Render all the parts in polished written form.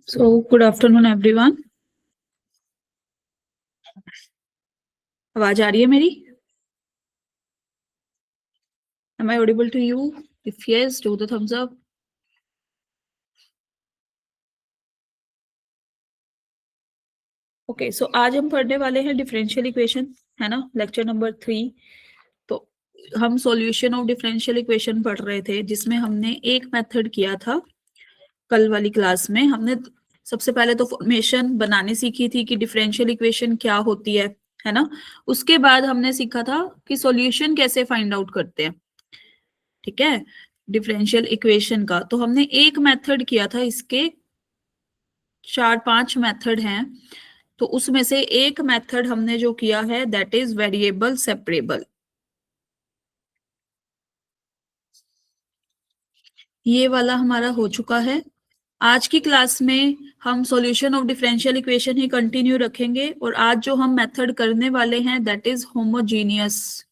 So, good afternoon, everyone. आवाज आ रही है मेरी? Am I audible to you? If yes, do the thumbs up. Okay, so आज हम पढ़ने वाले हैं डिफरेंशियल इक्वेशन, है ना, लेक्चर नंबर 3। तो हम सॉल्यूशन ऑफ डिफरेंशियल इक्वेशन पढ़ रहे थे, जिसमें हमने एक मेथड किया था। कल वाली क्लास में हमने सबसे पहले तो फॉर्मेशन बनाने सीखी थी कि डिफरेंशियल इक्वेशन क्या होती है ना। उसके बाद हमने सीखा था कि सॉल्यूशन कैसे फाइंड आउट करते हैं, ठीक है, डिफरेंशियल इक्वेशन का। तो हमने एक मेथड किया था, इसके 4-5 मेथड हैं। तो उसमें से एक मेथड हमने जो किया है दैट इज वेरिएबल सेपरेबल। ये वाला हमारा हो चुका है। आज की क्लास में हम solution of differential equation he continue रखेंगे, और आज जो हम मेथड करने वाले हैं that is homogeneous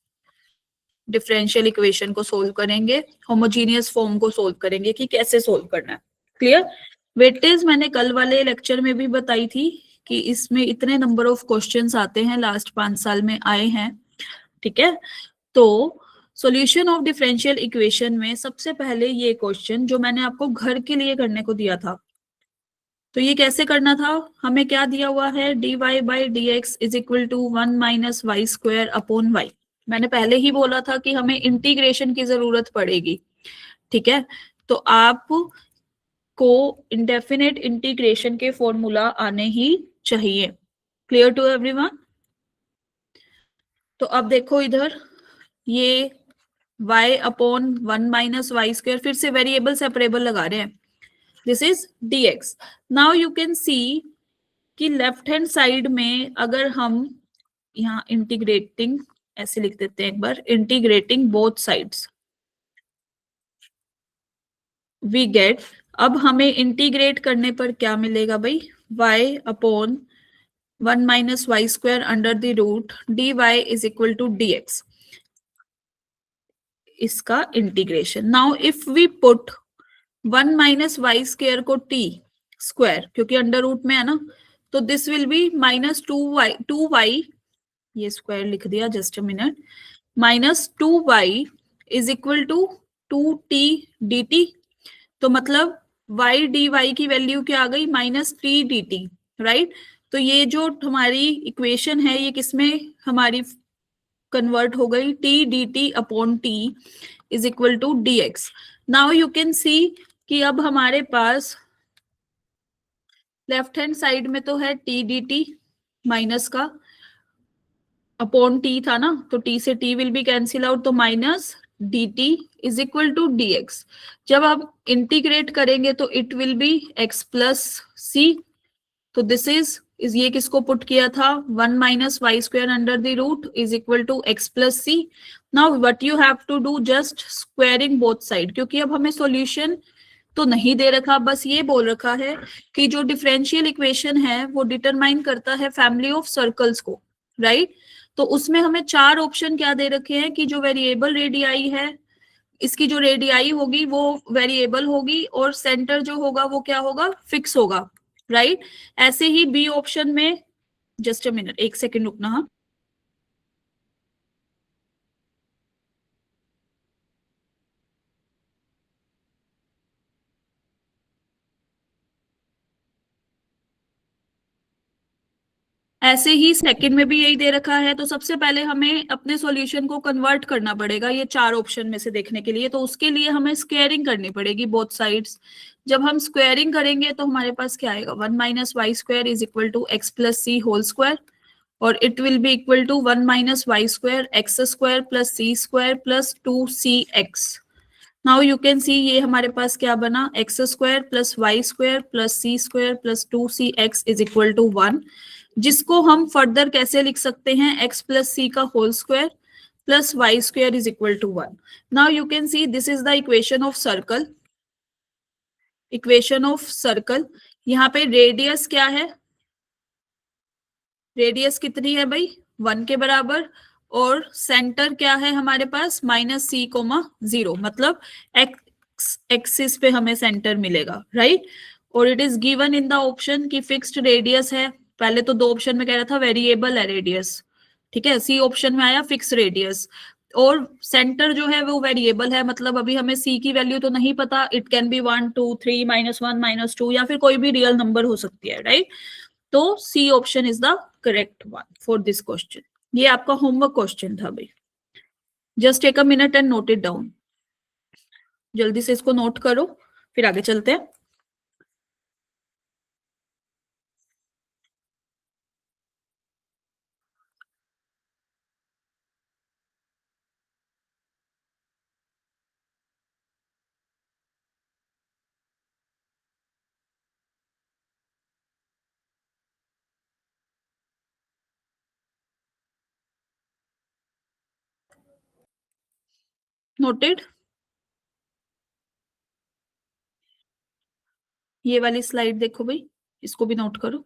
differential equation को सोल्व करेंगे, होमोजीनियस फॉर्म को सोल्व करेंगे कि कैसे सोल्व करना है। क्लियर? वेटेज मैंने कल वाले लेक्चर में भी बताई थी कि इसमें इतने नंबर ऑफ क्वेश्चंस आते हैं, लास्ट 5 साल में आए हैं, ठीक है। तो सॉल्यूशन ऑफ डिफरेंशियल इक्वेशन में सबसे पहले ये क्वेश्चन जो मैंने आपको घर के लिए करने को दिया था, तो ये कैसे करना था। हमें क्या दिया हुआ है, dy by d x is equal to 1 minus y square upon y. मैंने पहले ही बोला था कि हमें इंटीग्रेशन की जरूरत पड़ेगी, ठीक है। तो आप को इंडेफिनेट इंटीग्रेशन के फॉर्मूला आने ही चाहिए। Clear to everyone? तो अब देखो इधर, ये y upon 1 minus y square, फिर से वेरिएबल सेपरेबल लगा रहे हैं, this is dx। Now you can see कि लेफ्ट हैंड साइड में अगर हम यहाँ इंटीग्रेटिंग ऐसे लिख देते हैं, एक बार integrating both sides we get. अब हमें इंटीग्रेट करने पर क्या मिलेगा भाई, y upon 1 minus y square under the root dy is equal to dx, इसका integration. Now if we put 1 minus y square को t स्क्वायर, क्योंकि अंडर रूट में है ना, तो this will B minus 2y, ये स्क्वायर लिख दिया, just a minute, minus 2y is equal to 2t dt। तो मतलब y dy की वैल्यू क्या आ गई, माइनस t dt, राइट। तो ये जो हमारी इक्वेशन है ये किसमें हमारी कन्वर्ट हो गई, t dt upon t is equal to dx। Now you can see कि अब हमारे पास लेफ्ट हैंड साइड में तो है t dt माइनस का, अपॉन t था ना, तो t से t will be cancel out, तो minus dt is equal to dx। जब आप इंटीग्रेट करेंगे तो it will be x plus c. तो दिस इज ये किसको पुट किया था, 1 minus y square under the root is equal to x plus c. Now what you have to do, just squaring both side, क्योंकि अब हमें solution तो नहीं दे रखा, बस ये बोल रखा है कि जो डिफरेंशियल इक्वेशन है वो डिटरमाइन करता है फैमिली ऑफ सर्कल्स को, राइट। तो उसमें हमें 4 ऑप्शन क्या दे रखे हैं कि जो वेरिएबल रेडियाई है, इसकी जो रेडियाई होगी वो वेरिएबल होगी, और सेंटर जो होगा वो क्या होगा, फिक्स होगा, राइट। ऐसे ही बी ऑप्शन में, जस्ट अ मिनट, एक सेकेंड रुकना, हाँ। ऐसे ही सेकंड में भी यही दे रखा है। तो सबसे पहले हमें अपने सॉल्यूशन को कन्वर्ट करना पड़ेगा ये 4 ऑप्शन में से देखने के लिए। तो उसके लिए हमें स्क्वायरिंग करनी पड़ेगी बोथ साइड्स। जब हम स्क्वायरिंग करेंगे तो हमारे पास क्या आएगा, 1 minus y square is equal to x plus c whole square, और it will be equal to 1 minus y square x square plus c square plus 2cx। Now you can see ये हमारे पास क्या बना, x square plus y square plus c square plus 2cx is equal to 1, जिसको हम further कैसे लिख सकते हैं, x प्लस सी का whole square plus y square is equal to 1। Now you can see this is the equation of circle, equation of circle. यहाँ पे radius क्या है, रेडियस कितनी है भाई, 1 के बराबर, और सेंटर क्या है हमारे पास, माइनस सी कोमा 0, मतलब एक्स एक्सिस पे हमें सेंटर मिलेगा, राइट। और it is given in the option की फिक्स्ड रेडियस है। पहले तो 2 ऑप्शन में कह रहा था वेरिएबल है रेडियस, ठीक है। सी ऑप्शन में आया फिक्स रेडियस, और सेंटर जो है वो वेरिएबल है, मतलब अभी हमें सी की वैल्यू तो नहीं पता, इट कैन बी 1 2 3 -1 -2 या फिर कोई भी रियल नंबर हो सकती है, राइट। तो c option is the correct one for this question. ये आपका होमवर्क क्वेश्चन था भाई, just take a minute and note it down. जल्दी से इसको नोट करो, फिर आगे चलते हैं। नोटेड। ये वाली स्लाइड देखो भाई, इसको भी नोट करो।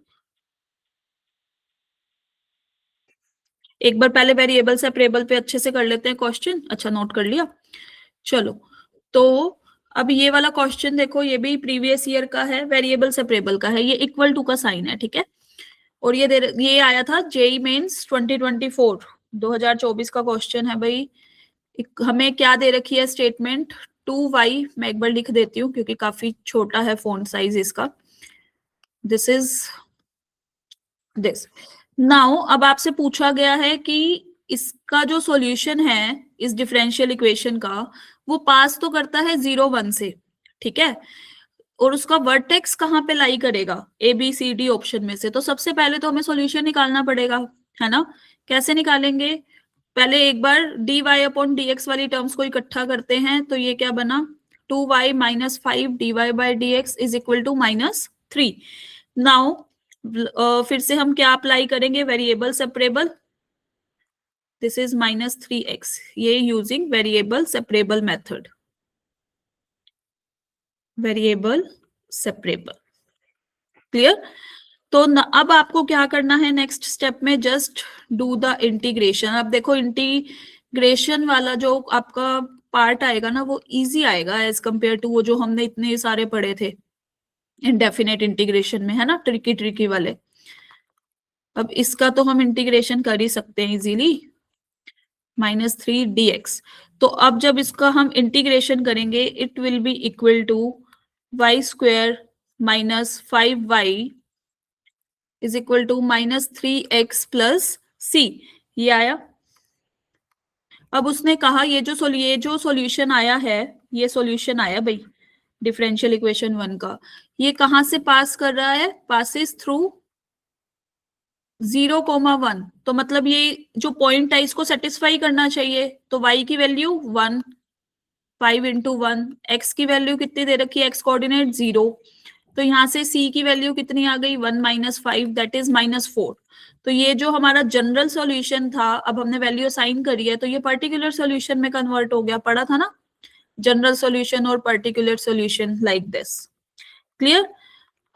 एक बार पहले वेरिएबल सेपरेबल पे अच्छे से कर लेते हैं क्वेश्चन। अच्छा, नोट कर लिया, चलो। तो अब ये वाला क्वेश्चन देखो, ये भी प्रीवियस ईयर का है, वेरिएबल सेपरेबल का है, ये इक्वल टू का साइन है, ठीक है। और ये आया था जेई मेंस 2024 2024 का क्वेश्चन है भाई। हमें क्या दे रखी है स्टेटमेंट, 2y, मैं एक बार लिख देती हूँ क्योंकि काफी छोटा है फॉन्ट साइज इसका। This is this. नाउ अब आपसे पूछा गया है कि इसका जो सॉल्यूशन है इस डिफरेंशियल इक्वेशन का, वो पास तो करता है 0 1 से, ठीक है। और उसका वर्टेक्स कहाँ पे लाई करेगा, A B C D option में से। तो सबसे पहले तो हमें सॉल्यूशन निकालना पड़ेगा, है ना। कैसे निकालेंगे, पहले एक बार d y upon d x वाली टर्म्स को इकट्ठा करते हैं। तो ये क्या बना, 2y - 5 dy by d x is equal to -3। Now फिर से हम क्या अप्लाई करेंगे, variable separable. This is -3x, ये using variable separable method, variable separable. Clear. तो अब आपको क्या करना है नेक्स्ट स्टेप में, जस्ट डू द इंटीग्रेशन। अब देखो इंटीग्रेशन वाला जो आपका पार्ट आएगा ना, वो इजी आएगा एज कंपेयर टू वो जो हमने इतने सारे पढ़े थे इनडेफिनेट इंटीग्रेशन में, है ना, ट्रिकी ट्रिकी वाले। अब इसका तो हम इंटीग्रेशन कर ही सकते हैं इजीली, -3 dx। तो अब जब इसका हम इंटीग्रेशन करेंगे, it will be equal to y² - 5y is equal to -3x plus c। ये आया। अब उसने कहा ये जो सॉल्यूशन आया है, ये सॉल्यूशन आया भाई डिफरेंशियल इक्वेशन 1 का, ये कहां से पास कर रहा है, पासिस थ्रू 0,1। तो मतलब ये जो पॉइंट है इसको सेटिस्फाई करना चाहिए। तो y की वैल्यू 1, 5 × 1, x की वैल्यू कितनी दे रखी है, x कोऑर्डिनेट 0। तो यहां से c की वैल्यू कितनी आ गई, 1 - 5 दैट इज -4। तो ये जो हमारा जनरल सॉल्यूशन था, अब हमने वैल्यू असाइन करी है, तो ये पर्टिकुलर सॉल्यूशन में कन्वर्ट हो गया। पढ़ा था ना, जनरल सॉल्यूशन और particular solution like this. Clear.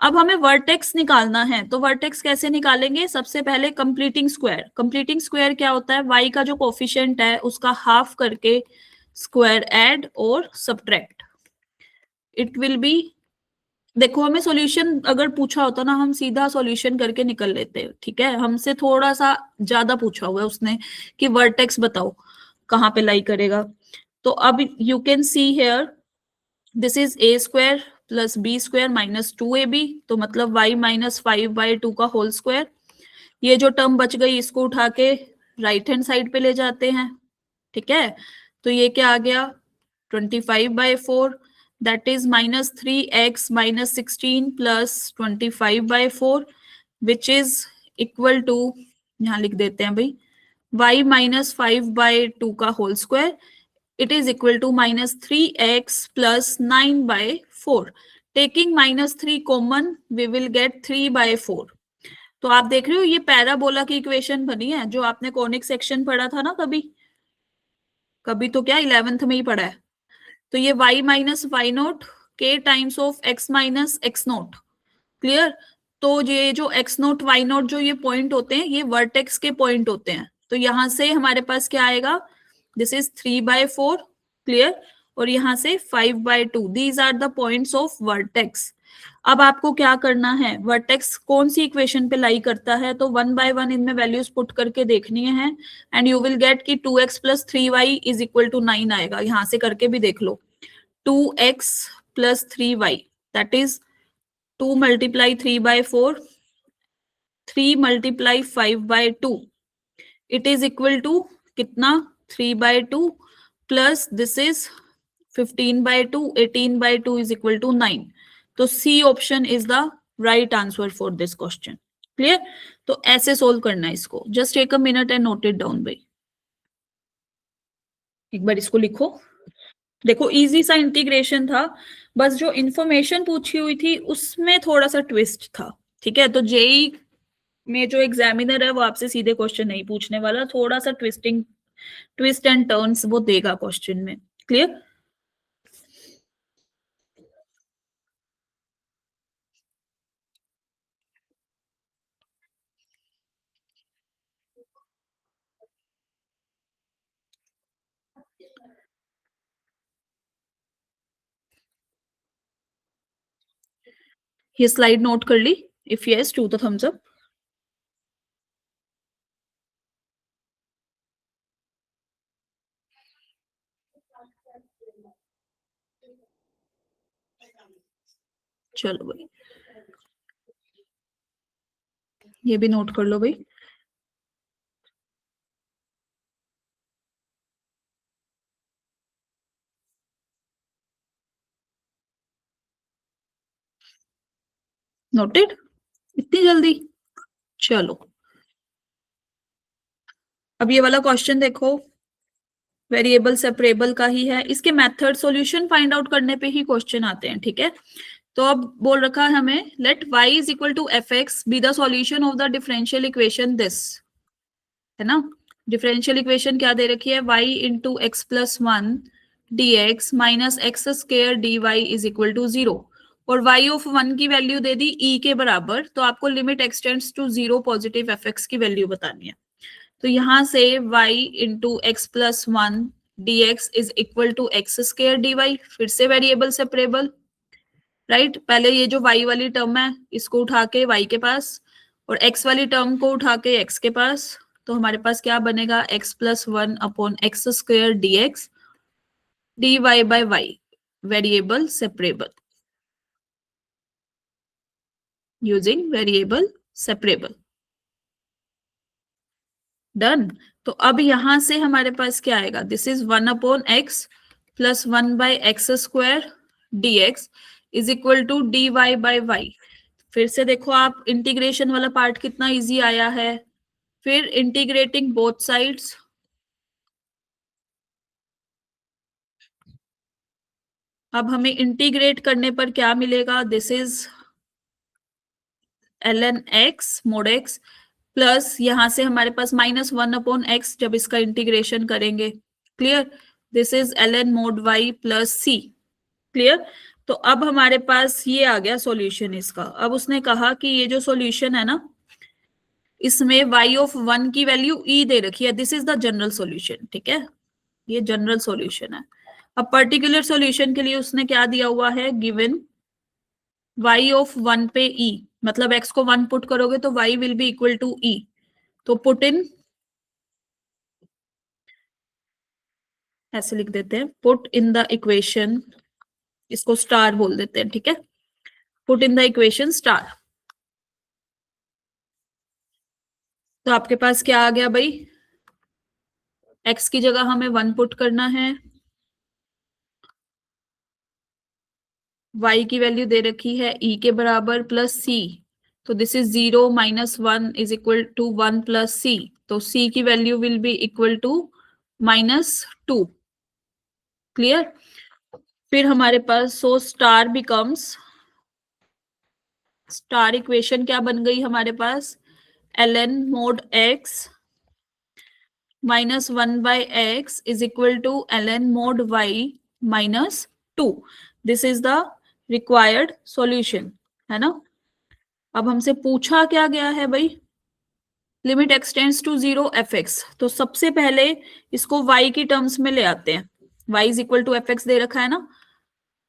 अब हमें वर्टेक्स निकालना है, तो वर्टेक्स कैसे निकालेंगे, सबसे पहले कंप्लीटिंग स्क्वायर। कंप्लीटिंग स्क्वायर क्या होता है, y का जो कोफिशिएंट है उसका हाफ करके स्क्वायर ऐड और सब्ट्रैक्ट, इट विल बी। देखो हमें सॉल्यूशन अगर पूछा होता ना, हम सीधा सॉल्यूशन करके निकल लेते, ठीक है। हमसे थोड़ा सा ज्यादा पूछा हुआ है उसने कि वर्टेक्स बताओ कहाँ पे लाई करेगा। तो अब you can see here, this is a² plus b² -2ab, तो मतलब y - 5/2 का होल स्क्वायर। ये जो टर्म बच गई इसको उठा के राइट हैंड साइड पे ले जाते हैं, ठीक है। तो ये क्या आ गया, 25/4 that is -3x - 16 plus 25/4 which is equal to, यहां लिख देते हैं भाई, y - 5/2 का whole square, it is equal to -3x plus 9/4। Taking -3 common, we will get 3/4। तो आप देख रहे हो ये पैराबोला की इक्वेशन बनी है, जो आपने कॉनिक सेक्शन पढ़ा था ना कभी कभी, तो क्या 11th में ही पढ़ा है। तो ये y - y0 k times of x - x0। Clear. तो ये जो x0 y0 जो ये पॉइंट होते हैं, ये वर्टेक्स के पॉइंट होते हैं। तो यहां से हमारे पास क्या आएगा, दिस इज 3/4। क्लियर। और यहां से 5/2, these are the points of vertex. अब आपको क्या करना है, वर्टेक्स कौन सी इक्वेशन पे लाई करता है, तो 1 बाय 1 इनमें वैल्यूज पुट करके देखनी है एंड यू विल गेट कि 2x plus 3y is equal to 9 आएगा। यहां से करके भी देख लो, 2x plus 3y that is 2 multiply 3 by 4, 3 multiply 5 by 2, it is equal to कितना, 3 by 2 plus this is 15 by 2, 18 by 2 is equal to 9। तो c option is the right answer for this question. Clear? तो ऐसे solve करना है इसको, just take a minute and note it down भाई। एक बार इसको लिखो। देखो इजी सा इंटीग्रेशन था, बस जो इंफॉर्मेशन पूछी हुई थी उसमें थोड़ा सा ट्विस्ट था। ठीक है, तो जेई में जो एग्जामिनर है वो आपसे सीधे क्वेश्चन नहीं पूछने वाला, थोड़ा सा ट्विस्ट एंड टर्न्स वो देगा क्वेश्चन में। क्लियर? ये स्लाइड नोट कर ली? If yes to the thumbs up. चलो भाई, ये भी नोट कर लो भाई। नोटेड? इतनी जल्दी? चलो, अब ये वाला क्वेश्चन देखो, वेरिएबल सेपरेबल का ही है। इसके मेथड सॉल्यूशन फाइंड आउट करने पे ही क्वेश्चन आते हैं। ठीक है, तो अब बोल रखा है हमें, let y is equal to f x be the solution of the differential equation this, है ना। डिफरेंशियल इक्वेशन क्या दे रखी है, y into x plus one d x minus x square d y is equal to 0, और y of 1 की value दे दी e के बराबर, तो आपको limit extends to 0 positive f x की वैल्यू बतानी है। तो यहां से y into x plus one d x is equal to x square d y, फिर से वेरिएबल सेपरेबल, राइट। पहले ये जो y वाली टर्म है इसको उठा के y के पास, और x वाली टर्म को उठा के x के पास, तो हमारे पास क्या बनेगा, x plus one upon x square d x d y by y, variable separable, using variable separable. Done. तो अब यहां से हमारे पास क्या आएगा, this is 1 upon x plus 1 by x square d x is equal to d y by y. फिर से देखो आप, इंटीग्रेशन वाला पार्ट कितना इजी आया है। फिर इंटीग्रेटिंग बोथ साइड्स, अब हमें इंटीग्रेट करने पर क्या मिलेगा, this is ln x mode x plus यहां से हमारे पास माइनस 1 अपॉन एक्स जब इसका इंटीग्रेशन करेंगे। Clear? This is ln mod y plus c। Clear? तो अब हमारे पास ये आ गया सॉल्यूशन इसका। अब उसने कहा कि ये जो सॉल्यूशन है ना, इसमें y ऑफ 1 की वैल्यू e दे रखी है, this is the general solution. ठीक है, ये जनरल सॉल्यूशन है। अब पर्टिकुलर सॉल्यूशन के लिए उसने क्या दिया हुआ है, गिवन y ऑफ 1 पे e, मतलब x को 1 पुट करोगे तो y will be equal to e, तो पुट इन, ऐसे लिख देते हैं, पुट इन द इक्वेशन, इसको स्टार बोल देते हैं। ठीक है, put in the equation star. तो आपके पास क्या आ गया भाई, x की जगह हमें 1 पुट करना है, y की वैल्यू दे रखी है e के बराबर प्लस c, तो this is 0 minus 1 is equal to 1 plus c, तो c की value will be equal to -2। Clear? फिर हमारे पास so star becomes, star equation क्या बन गई हमारे पास, ln mod x minus 1 by x is equal to ln mod y minus 2। This is the required solution, है ना। अब हमसे पूछा क्या गया है भाई, limit extends to 0 f x, तो सबसे पहले इसको y की टर्म्स में ले आते हैं। y is equal to f x दे रखा है ना,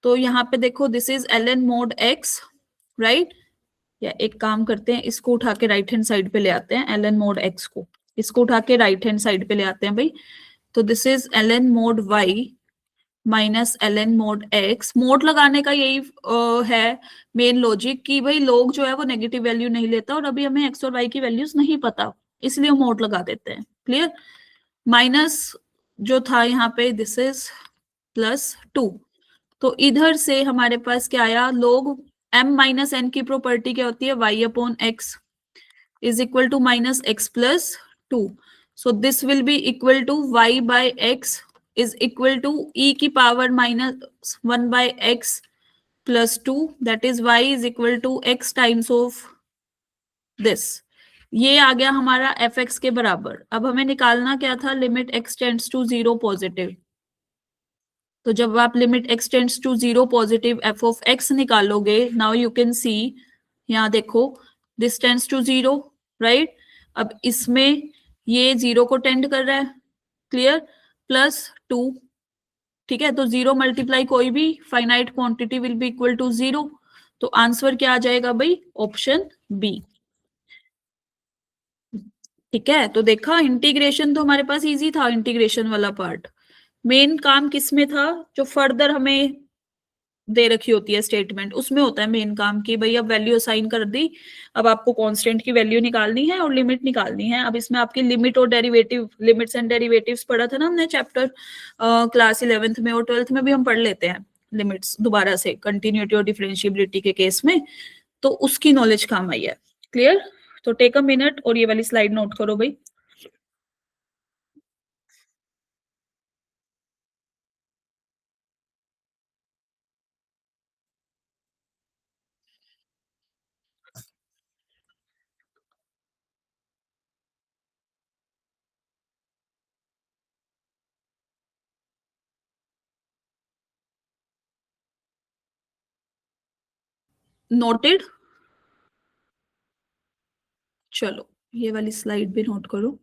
तो यहाँ पे देखो this is ln mod x right. या एक काम करते हैं, इसको उठा के राइट हैंड साइड पे ले आते हैं, ln मोड x को इसको उठा के राइट हैंड साइड पे ले आते हैं भाई। तो this is ln mod y minus ln mod x। Mode लगाने का यही है मेन लॉजिक कि भाई लोग जो है वो नेगेटिव वैल्यू नहीं लेता, और अभी हमें x और y की वैल्यूज नहीं पता, इसलिए मोड लगा देते हैं। क्लियर। माइनस जो था यहाँ पे दिस इज +2। तो इधर से हमारे पास क्या आया, लोग m माइनस एन की प्रॉपर्टी क्या होती है, y upon x is equal to minus x plus two. So this will be equal to y by x is equal to e की पावर -1/x प्लस 2, that is y is equal to x times of this. ये आ गया हमारा f(x) के बराबर। अब हमें निकालना क्या था, limit x tends to 0 positive. तो जब आप limit x tends to 0 positive f of x निकालोगे, नाउ यू कैन सी, यहाँ देखो दिस टेंड्स टू 0, राइट। अब इसमें ये 0 को टेंड कर रहा है, क्लियर, +2। ठीक है, तो 0 मल्टीप्लाई कोई भी finite quantity will be equal to 0। तो आंसर क्या आ जाएगा भाई, ऑप्शन बी। ठीक है, तो देखा इंटीग्रेशन तो हमारे पास इजी था, इंटीग्रेशन वाला पार्ट। मेन काम किस में था, जो फर्दर हमें दे रखी होती है स्टेटमेंट, उसमें होता है मेन काम कि भाई अब वैल्यू असाइन कर दी, अब आपको कांस्टेंट की वैल्यू निकालनी है और लिमिट निकालनी है। अब इसमें आपकी लिमिट और डेरिवेटिव, लिमिट्स एंड डेरिवेटिव्स पढ़ा था ना हमने चैप्टर क्लास 11th में, और 12th में भी हम पढ़ लेते हैं लिमिट्स दोबारा से कंटिन्यूटी और डिफरेंशिएबिलिटी के केस में, तो उसकी नॉलेज काम आई है। क्लियर। तो टेक अ मिनट और ये वाली स्लाइड नोट करो भाई। नोटेड। चलो ये वाली स्लाइड भी नोट करो।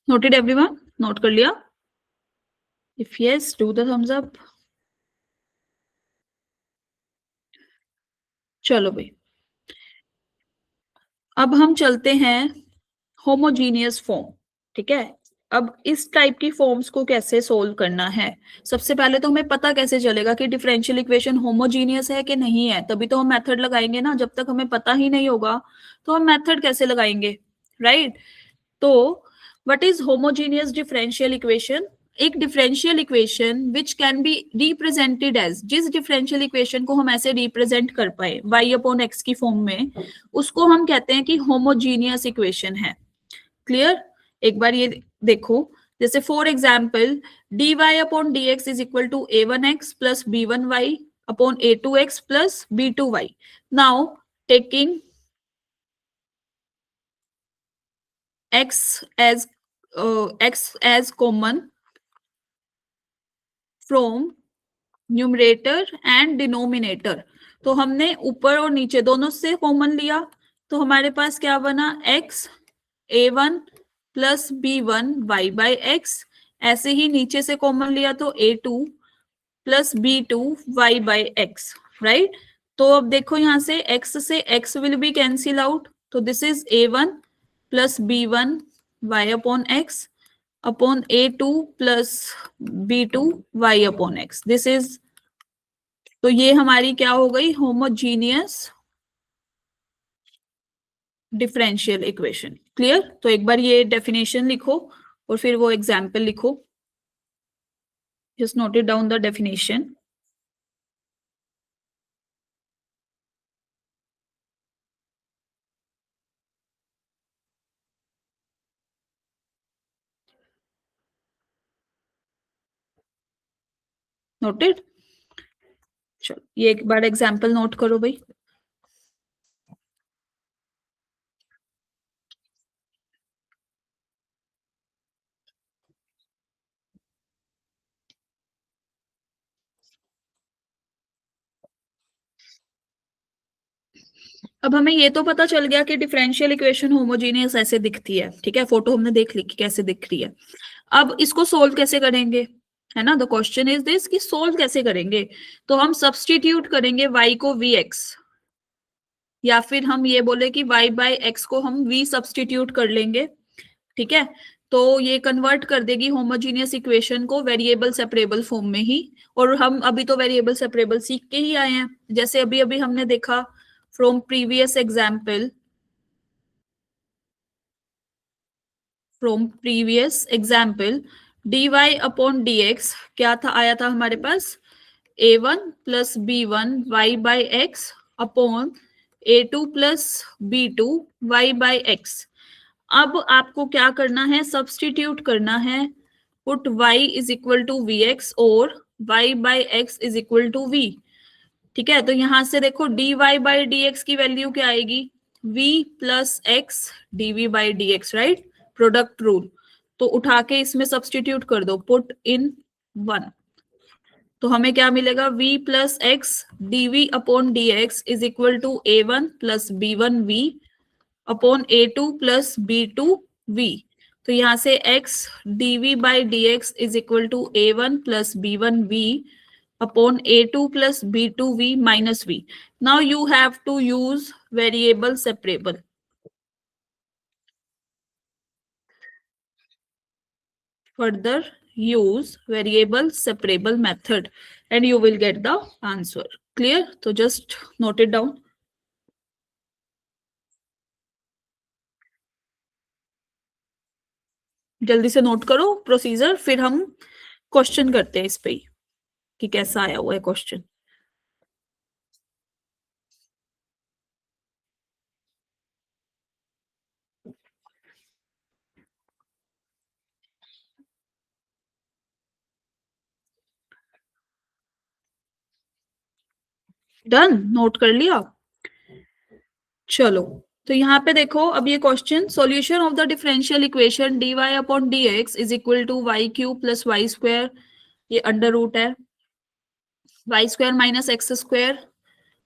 नोटेड एवरीवन, नोट कर लिया? If yes do the thumbs up. चलो भाई, अब हम चलते हैं होमोजीनियस फॉर्म। ठीक है, अब इस टाइप की फॉर्म्स को कैसे सोल्व करना है, सबसे पहले तो हमें पता कैसे चलेगा कि डिफरेंशियल इक्वेशन होमोजीनियस है कि नहीं है, तभी तो हम मेथड लगाएंगे ना। जब तक हमें पता ही नहीं होगा तो हम मेथड कैसे लगाएंगे, राइट। तो what is homogeneous differential equation? एक differential equation which can be represented as, जिस डिफरेंशियल इक्वेशन को हम ऐसे रिप्रेजेंट कर पाए y अपॉन एक्स की फॉर्म में, उसको हम कहते हैं कि होमोजीनियस इक्वेशन है। क्लियर। एक बार ये देखो, जैसे for example dy upon dx is equal to a1x plus b1y upon a2x plus b2y। Now taking x as common from numerator and denominator, तो हमने ऊपर और नीचे दोनों से कॉमन लिया, तो हमारे पास क्या बना, x a1 plus b1 y by x. ऐसे ही नीचे से कॉमन लिया तो a2 plus b2 y by x, right. तो अब देखो यहाँ से x से x will be cancel out, तो this is a1 plus b1 y upon x upon a2 plus b2 y upon x, this is, तो ये हमारी क्या हो गई, होमोजीनियस डिफरेंशियल इक्वेशन। क्लियर। तो एक बार ये डेफिनेशन लिखो और फिर वो एग्जाम्पल लिखो। Just note it down the definition. Noted. चलो ये एक बार एग्जाम्पल नोट करो भाई। अब हमें ये तो पता चल गया कि डिफरेंशियल इक्वेशन होमोजीनियस ऐसे दिखती है, ठीक है, फोटो हमने देख ली कि कैसे दिख रही है। अब इसको सोल्व कैसे करेंगे, है ना, द क्वेश्चन इज दिस कि सोल्व कैसे करेंगे। तो हम सब्सटीट्यूट करेंगे y को vx, या फिर हम ये बोले कि y बाय x को हम v सब्सटीट्यूट कर लेंगे, ठीक है। तो ये कन्वर्ट कर देगी होमोजीनियस इक्वेशन को वेरिएबल सेपरेबल फॉर्म में ही। और हम अभी तो वेरिएबल सेपरेबल सीख के ही आए हैं, जैसे अभी अभी हमने देखा from previous example, dy upon dx क्या था, आया था हमारे पास a1 plus b1 y by x upon a2 plus b2 y by x. अब आपको क्या करना है, सब्सटीट्यूट करना है, put y is equal to v x और y by x is equal to v, ठीक है। तो यहां से देखो dy बाई dx की वैल्यू क्या आएगी, v plus x dv by dx, right, product rule. तो उठा के इसमें सब्सटीट्यूट कर दो, पुट इन 1, तो हमें क्या मिलेगा, v plus x dv upon dx is equal to a1 plus b1 v upon a2 plus b2 v। तो यहां से x dv by dx is equal to a1 plus b1 v upon a2 plus b2v minus v. Now you have to use variable separable. Further use variable separable method and you will get the answer. Clear? So just note it down. जल्दी से note करो procedure, फिर हम question करते हैं इस पे कि कैसा आया हुआ है क्वेश्चन। डन, नोट कर लिया। चलो, तो यहाँ पे देखो, अब ये question, solution of the differential equation dy upon dx is equal to y cube plus y square, ये अंडर रूट है, y square minus x square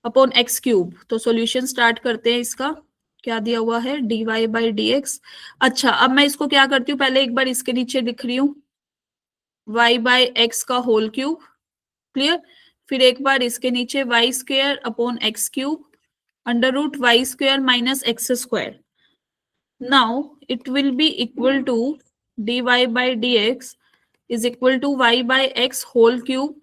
upon x cube. तो सॉल्यूशन स्टार्ट करते हैं इसका, क्या दिया हुआ है, dy बाई dx। अच्छा, अब मैं इसको क्या करती हूँ, पहले एक बार इसके नीचे लिख रही हूँ y बाई एक्स का होल क्यूब, क्लियर। फिर एक बार इसके नीचे y square upon x cube under root y square minus x square. Now it will be equal to dy by dx is equal to y by x whole cube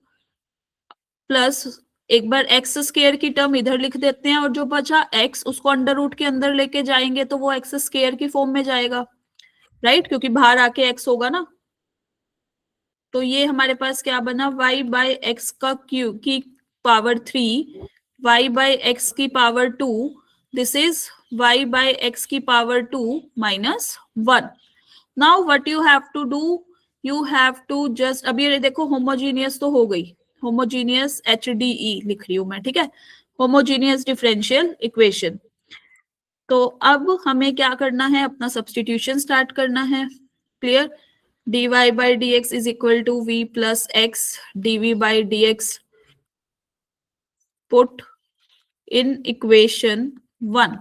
plus एक बार x square की term इधर लिख देते हैं, और जो बचा एक्स उसको अंडर रूट के अंदर लेके जाएंगे तो वो एक्स स्क्वायर की फॉर्म में जाएगा, राइट, क्योंकि बाहर आके एक्स होगा ना। तो ये हमारे पास क्या बना, y बाई एक्स का क्यूब की पावर 3, y बाई एक्स की power 2, this is y by x की power 2 minus 1। Now what you have to do, you have to just, अब ये देखो होमोजीनियस तो हो गई, होमोजीनियस HDE लिख रही हूं मैं, ठीक है, होमोजीनियस डिफरेंशियल इक्वेशन। तो अब हमें क्या करना है, अपना सब्सटीट्यूशन स्टार्ट करना है, clear. dy by dx is equal to v plus x dv by dx, put in equation 1।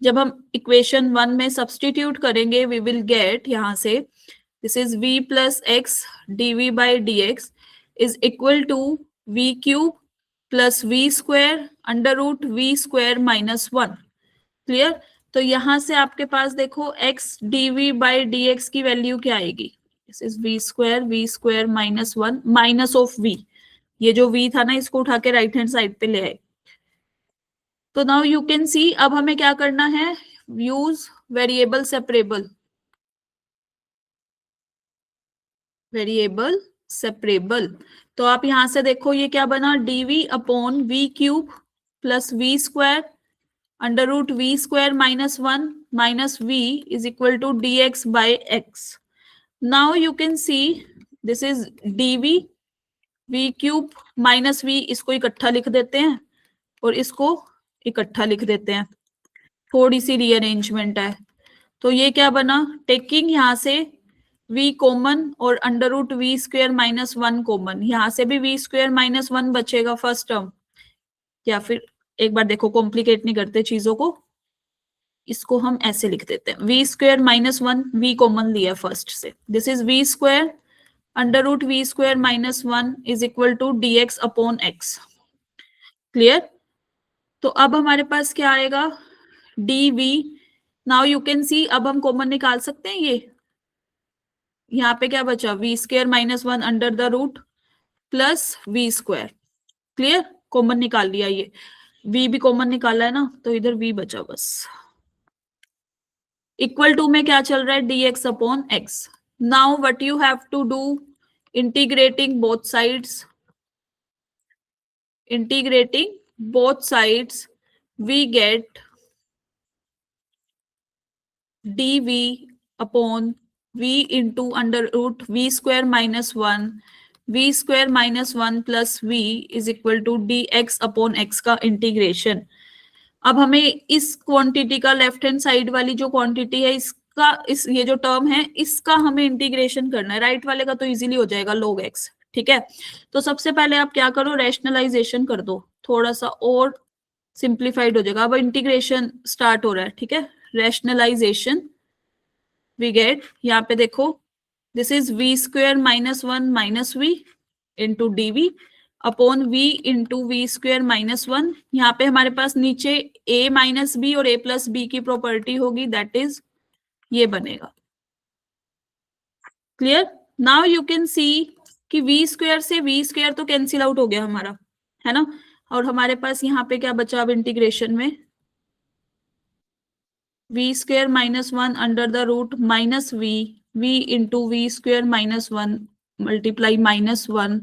जब हम इक्वेशन 1 में सब्सटीट्यूट करेंगे वी विल गेट, यहां से this is v plus x dv by dx is equal to v cube plus v square under root v square minus 1, clear. तो यहां से आपके पास देखो x dv by dx की वैल्यू क्या आएगी, this is v square minus 1 minus of v, ये जो v था ना इसको उठा के राइट हैंड साइड पे ले आए। तो नाउ यू कैन सी, अब हमें क्या करना है, use variable separable, variable separable. तो आप यहां से देखो ये क्या बना, dv अपॉन v cube plus v square under root v square minus 1 minus v is equal to dx by x। Now you can see this is dv, v cube minus v, इसको इकट्ठा लिख देते हैं और इसको इकट्ठा लिख देते हैं, थोड़ी सी रीअरेंजमेंट है। तो ये क्या बना, टेकिंग यहां से v कॉमन और under root v square minus 1 common, यहां से भी v स्क्वायर माइनस 1 बचेगा फर्स्ट टर्म, या फिर एक बार देखो, कॉम्प्लिकेट नहीं करते चीजों को, इसको हम ऐसे लिख देते हैं, v square minus one, v common लिया फर्स्ट से, this is v square under root v square minus one is equal to d x upon x. Clear? तो अब हमारे पास क्या आएगा, d v. Now you can see, अब हम कॉमन निकाल सकते हैं ये, यहाँ पे क्या बचा, v square minus one under the root plus v square. Clear? Common निकाल लिया, ये v भी कॉमन निकाला है ना, तो इधर v बचा बस। इक्वल टू में क्या चल रहा है, dx upon x. Now what you have to do, integrating both sides, integrating both sides we get dv upon v into under root v square minus 1, v square minus 1 plus v is equal to dx upon x का integration. अब हमें इस quantity का, left hand side वाली जो quantity है इसका, इस ये जो टर्म है इसका हमें इंटीग्रेशन करना है। राइट वाले का तो इजीली हो जाएगा log x, ठीक है। तो सबसे पहले आप क्या करो, रैशनलाइजेशन कर दो, थोड़ा सा और सिंप्लीफाइड हो जाएगा। अब इंटीग्रेशन स्टार्ट हो रहा है, ठीक है। रैशनलाइजेशन वी गेट, यहाँ पे देखो, this is v square minus one minus v into d v upon v into v square minus one. यहाँ पे हमारे पास नीचे a माइनस बी और a प्लस बी की प्रॉपर्टी होगी, दैट इज ये बनेगा। क्लियर? नाउ यू कैन सी कि v स्क्वेयर से v स्क्वेयर तो कैंसिल आउट हो गया हमारा, है ना। और हमारे पास यहाँ पे क्या बचा अब इंटीग्रेशन में, v square minus one under the root minus v into v square minus one multiply minus one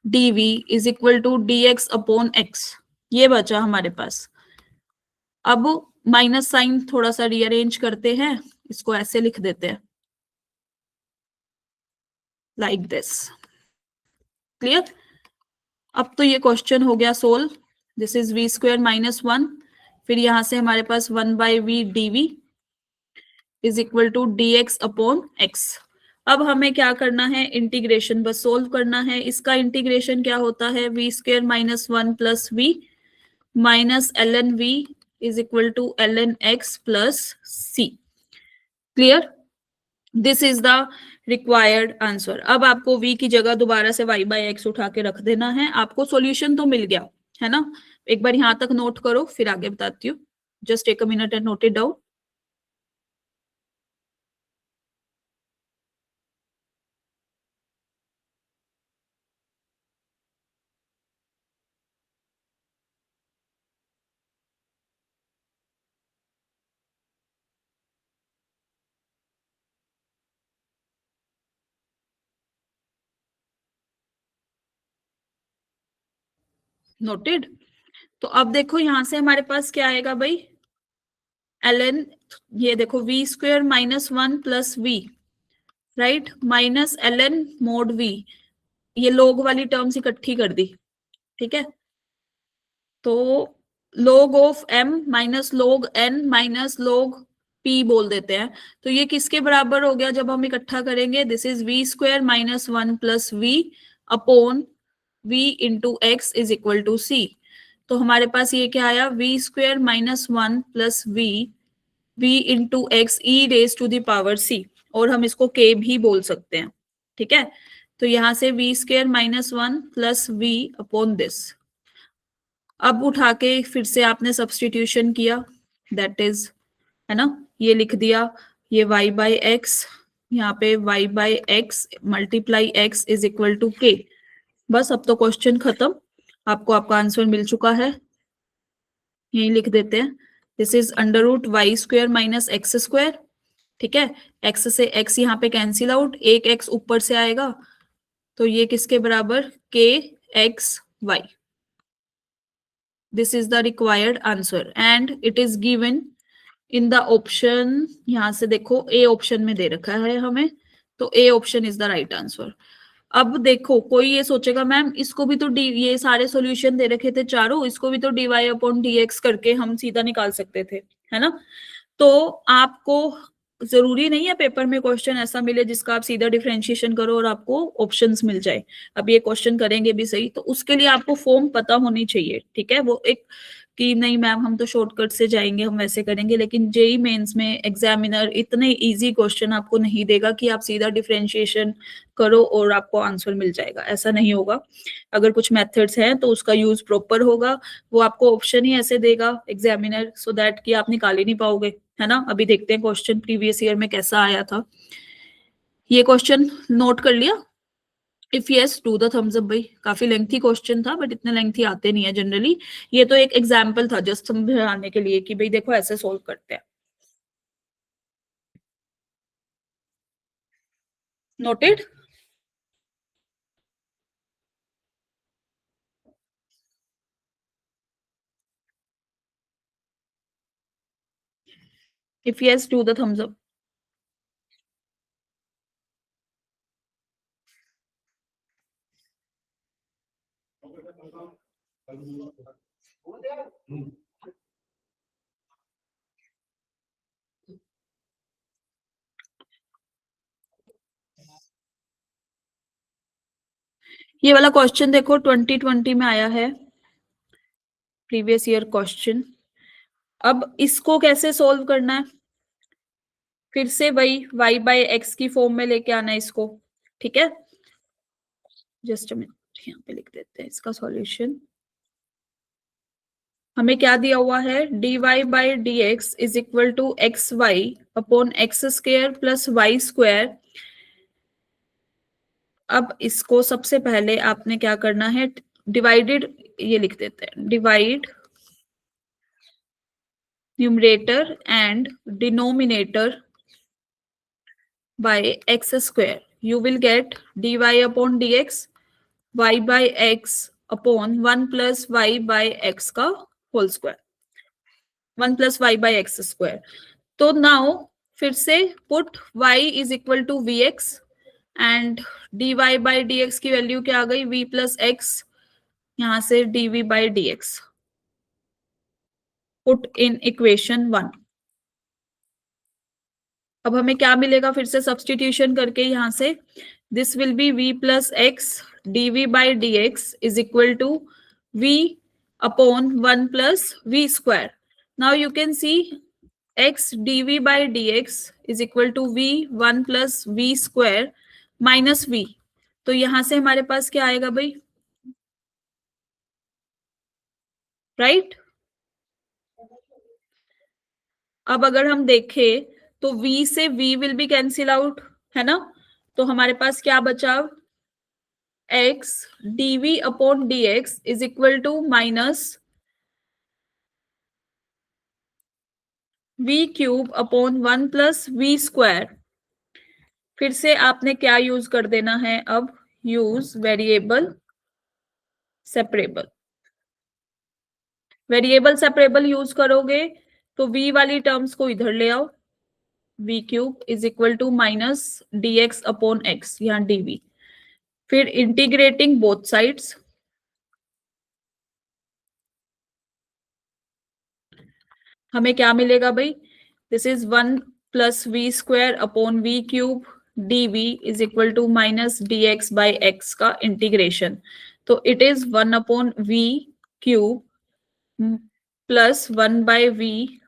dv is equal to dx upon x। ये बचा हमारे पास। अब माइनस साइन थोड़ा सा रीअरेंज करते हैं, इसको ऐसे लिख देते हैं, लाइक दिस। क्लियर? अब तो ये क्वेश्चन हो गया solve. This is v square minus one, फिर यहां से हमारे पास one by v dv is equal to dx upon x। अब हमें क्या करना है, इंटीग्रेशन बस सोल्व करना है। इसका इंटीग्रेशन क्या होता है, v square minus one plus v minus l n v is equal to l n x plus c. Clear? This is the required answer. अब आपको v की जगह दोबारा से y बाई एक्स उठा के रख देना है। आपको सॉल्यूशन तो मिल गया है ना, एक बार यहां तक नोट करो, फिर आगे बताती हूँ। Just take a minute and note it down. Noted? तो अब देखो यहां से हमारे पास क्या आएगा भाई, ln, ये देखो v square minus one plus v, right, minus ln mod v, ये लोग वाली टर्म्स इकट्ठी कर दी, ठीक है। तो log of m minus log n minus log p बोल देते हैं। तो ये किसके बराबर हो गया जब हम इकट्ठा करेंगे, this is v square minus one plus v upon v into x is equal to c. तो हमारे पास ये क्या आया, v square minus one plus v into x e raise to the power c, और हम इसको k भी बोल सकते हैं, ठीक है। तो यहां से v square minus one plus v upon this, अब उठा के फिर से आपने सब्सटीट्यूशन किया, दैट इज, है ना, ये लिख दिया, ये y बाई एक्स, यहाँ पे y by x multiply x is equal to k। बस अब तो क्वेश्चन खत्म, आपको आपका आंसर मिल चुका है। यही लिख देते हैं, this is under root y square minus x square, ठीक है। x से x यहाँ पे कैंसिल आउट, एक x ऊपर से आएगा, तो ये किसके बराबर, k x y। This is the required answer and it is given in the option, यहां से देखो ए ऑप्शन में दे रखा है हमें, तो A option is the right answer. अब देखो कोई ये सोचेगा मैम इसको भी तो ये सारे सॉल्यूशन दे रखे थे चारों, इसको भी तो dy अपॉन dx करके हम सीधा निकाल सकते थे, है ना। तो आपको जरूरी नहीं है पेपर में क्वेश्चन ऐसा मिले जिसका आप सीधा डिफरेंशिएशन करो और आपको ऑप्शंस मिल जाए। अब ये क्वेश्चन करेंगे भी सही, तो उसके लिए आपको फॉर्म पता होनी चाहिए, ठीक है। वो एक कि नहीं मैम हम तो शॉर्टकट से जाएंगे, हम वैसे करेंगे, लेकिन जेई मेंस में एग्जामिनर इतने इजी क्वेश्चन आपको नहीं देगा कि आप सीधा डिफरेंशिएशन करो और आपको आंसर मिल जाएगा, ऐसा नहीं होगा। अगर कुछ मेथड्स हैं तो उसका यूज प्रॉपर होगा, वो आपको ऑप्शन ही ऐसे देगा एग्जामिनर सो दैट कि आप निकाल ही नहीं पाओगे, है ना। अभी देखते हैं क्वेश्चन प्रीवियस ईयर में कैसा आया था। ये क्वेश्चन नोट कर लिया? If yes do the thumbs up भाई। काफी लेंथी क्वेश्चन था बट इतने लेंथी आते नहीं है जनरली। ये तो एक एग्जांपल था जस्ट समझाने के लिए कि भाई देखो ऐसे सोल्व करते हैं। Noted? If yes do the thumbs up. ये वाला क्वेश्चन देखो 2020 में आया है, प्रीवियस ईयर क्वेश्चन। अब इसको कैसे सोल्व करना है? फिर से वही y बाय एक्स की फॉर्म में लेके आना है इसको, ठीक है। जस्ट अ मिनट, यहाँ पे लिख देते हैं इसका सॉल्यूशन। हमें क्या दिया हुआ है, dy by d x is equal to x y upon x square plus y square. अब इसको सबसे पहले आपने क्या करना है, डिवाइडेड, ये लिख देते हैं, divide numerator and denominator by x square. You will get dy upon d x y by x upon 1 plus y by x का whole square, 1 plus y by x square. तो नाउ फिर से put y is equal to v x and dy by d x की value क्या आ गई, v plus x, यहां से dv by d x, put in equation 1। अब हमें क्या मिलेगा, फिर से सब्सटीट्यूशन करके यहां से, this will be v plus x dv by d x is equal to v upon 1 plus v square. Now you can see x dv by d x is equal to v 1 plus v square minus v। तो यहां से हमारे पास क्या आएगा भाई, right. अब अगर हम देखें तो v से v will be cancel out, है ना। तो हमारे पास क्या बचा, x dv upon d x is equal to minus v cube upon 1 plus v square. फिर से आपने क्या यूज कर देना है, अब use variable separable. Variable separable use करोगे तो v वाली टर्म्स को इधर ले आओ, v cube is equal to minus d x upon x, यहाँ dv। फिर इंटीग्रेटिंग बोथ साइड्स, हमें क्या मिलेगा भाई, this is 1 plus v square upon v cube dv is equal to minus d x by x का integration. तो it is 1 upon v cube plus 1 by v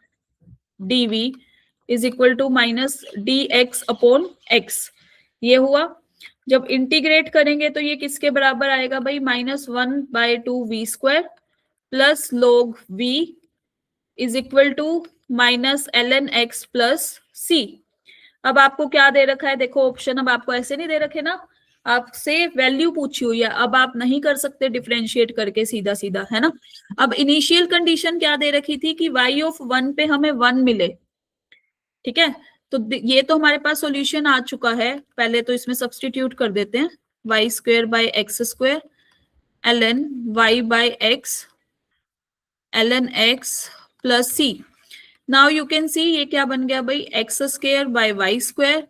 dv is equal to minus d x upon x. ये हुआ। जब integrate करेंगे तो ये किसके बराबर आएगा भाई, minus 1 by 2 v square plus log v is equal to minus l n x plus c. अब आपको क्या दे रखा है, देखो ऑप्शन अब आपको ऐसे नहीं दे रखे ना, आपसे वैल्यू पूछी हुई है। अब आप नहीं कर सकते डिफरेंशिएट करके सीधा सीधा, है ना। अब इनिशियल कंडीशन क्या दे रखी थी कि y ऑफ 1 पे हमें 1 मिले, ठीक है। तो ये तो हमारे पास सॉल्यूशन आ चुका है, पहले तो इसमें सब्सटीट्यूट कर देते हैं, y square by x square l n y by x ln x plus c. Now you can see ये क्या बन गया भाई, x square by y square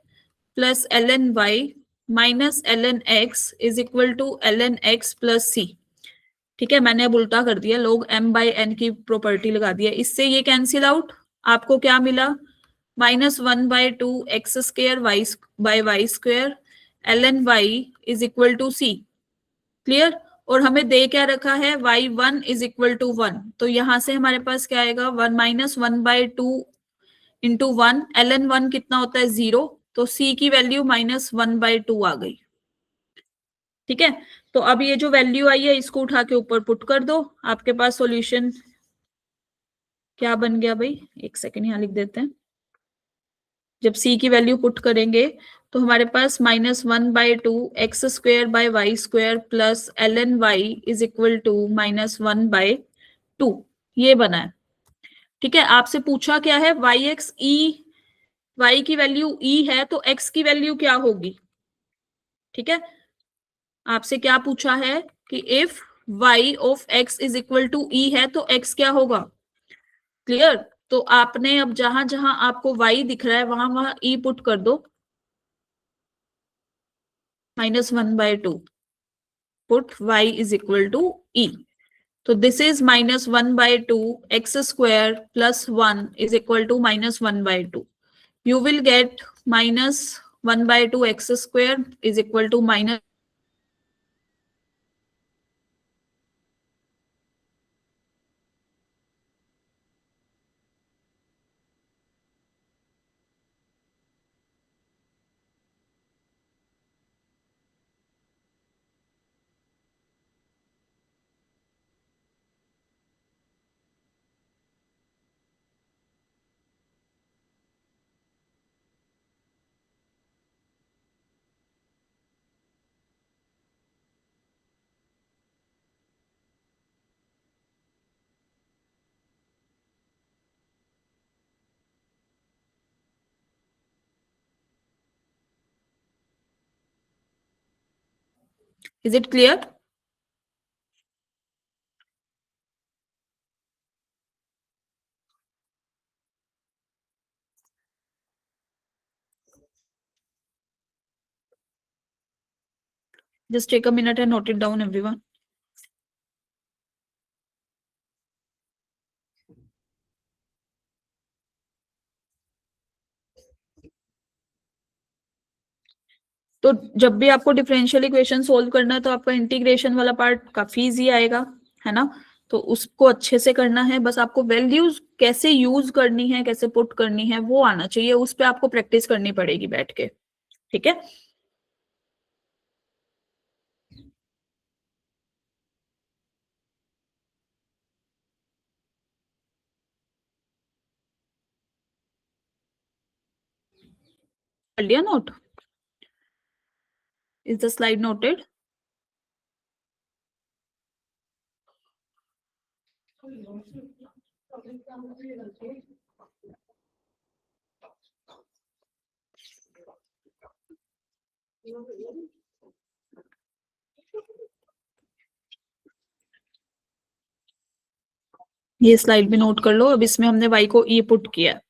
plus ln y minus ln x is equal to ln x plus c. ठीक है, मैंने अब उल्टा कर दिया, लोग m बाई एन की प्रॉपर्टी लगा दिया, इससे ये कैंसिल आउट। आपको क्या मिला, minus 1 by 2 x square y by y square ln y is equal to c. Clear. और हमें दे क्या रखा है, y1 इज इक्वल टू 1, तो यहां से हमारे पास क्या आएगा, 1 माइनस 1/2 इंटू 1, ln 1 कितना होता है 0, तो c की वैल्यू -1/2 आ गई। ठीक है, तो अब ये जो वैल्यू आई है इसको उठा के ऊपर पुट कर दो, आपके पास सॉल्यूशन क्या बन गया भाई, एक सेकेंड यहां लिख देते हैं। जब c की वैल्यू पुट करेंगे तो हमारे पास -1/2 x² / y² plus ln y is equal to -1/2 ये बना है। ठीक है, आपसे पूछा क्या है, y की वैल्यू e है तो x की वैल्यू क्या होगी। ठीक है, आपसे क्या पूछा है कि if y of x is equal to e है तो x क्या होगा। क्लियर, तो आपने अब जहां जहां आपको y दिख रहा है वहां वहां e पुट कर दो, -1/2 put y is equal to e, तो this is -1/2 x² plus 1 is equal to -1/2, you will get -1/2 x² is equal to minus, is it clear? Just take a minute and note it down, everyone. तो जब भी आपको differential equation solve करना है तो आपका integration वाला part काफी इजी आएगा, है ना। तो उसको अच्छे से करना है, बस आपको वैल्यूज कैसे यूज करनी है, कैसे पुट करनी है वो आना चाहिए, उस पर आपको प्रैक्टिस करनी पड़ेगी बैठ के। ठीक है, कर लिया note, is the slide noted? ये स्लाइड भी नोट कर लो, अब इसमें हमने y को e पुट किया।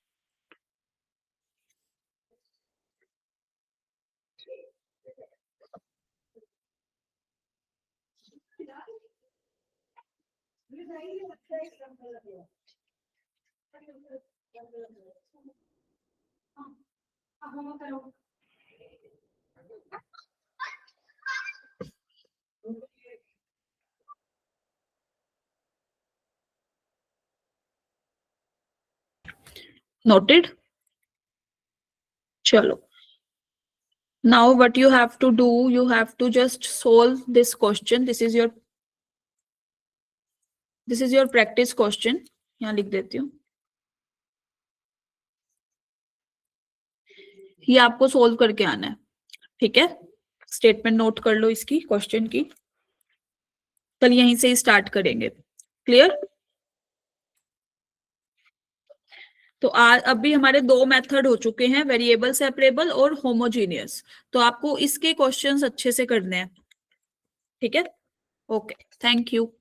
Noted? Chalo. Now what you have to do, you have to just solve this question. This is your practice question. यहाँ लिख देती हूँ, ये आपको सोल्व करके आना है। ठीक है, स्टेटमेंट नोट कर लो इसकी, क्वेश्चन की, कल यहीं से ही स्टार्ट करेंगे। क्लियर? तो अभी हमारे दो मेथड हो चुके हैं, वेरिएबल सेपरेबल और होमोजीनियस, तो आपको इसके क्वेश्चंस अच्छे से करने हैं। ठीक है, ओके, थैंक यू।